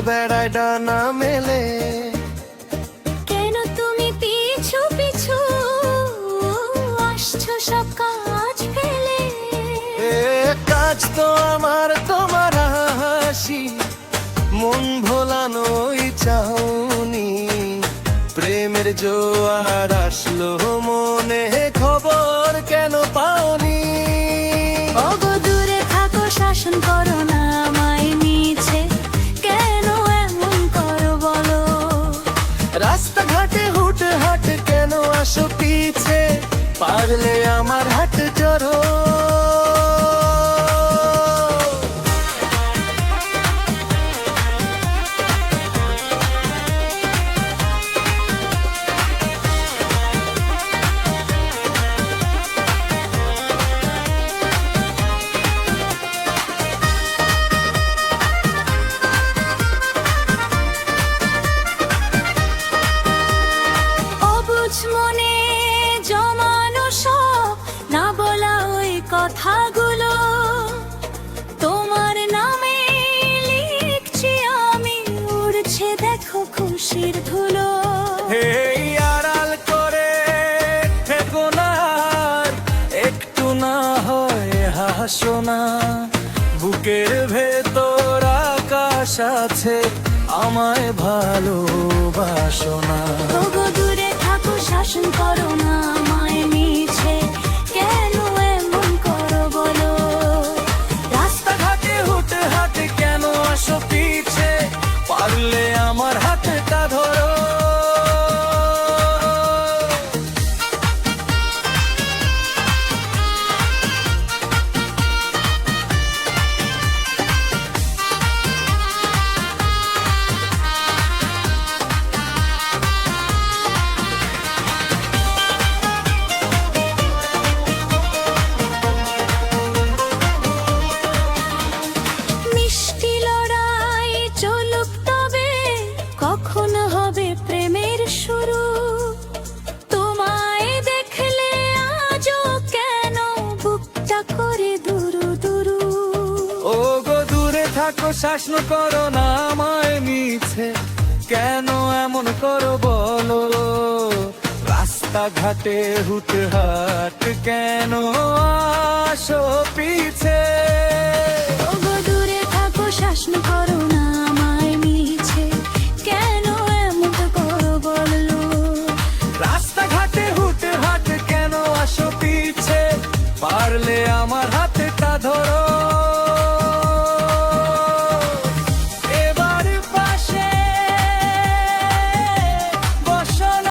বেড়ায় ডানা মেলে। কেন তুমি পিছু পিছু আসছো সব কাজ ফেলে? কাজ তো আমার তোমার হাসি, মন ভোলানোই চাহনি। প্রেমের জোয়ার আসলো মনে, খবর কেন পাওনি? ওগো দূরে থাকো, শাসন করো না আমায় মিছে, কেন এমন করো বলো? রাস্তাঘাটে হুট হাট কেন আসো পিছে, পারলে আমার হাট চড়ো। অবুঝ মনে জমানো সব না বলা ওই কথাগুলো, তোমার নামে লিখছি আমি, উড়ছে দেখো খুশির ধুলো। এই আড়াল করে থেকো না আর, একটু না হয় হাসো না। বুকের ভেতর আকাশ আছে, আমায় ভালোবাসো না। ওগো দূরে থাকো, শাসন করো না আমায় মিছে, কেন এমন করো বলো? রাস্তাঘাটে হুট হাট কেন আসো পিছে, পারলে আমার হাতটা ধরো। মিষ্টি লড়াই চলুক তবে, কখন হবে প্রেমের শুরু? তোমায় দেখলে আজও কেন বুকটা করে দুরু দুরু? ও গো দূরে থাকো, শাসন করো না আমায় মিছে, কেন এমন করো বলো? রাস্তাঘাটে হুট হাট কেন আসো পিছে?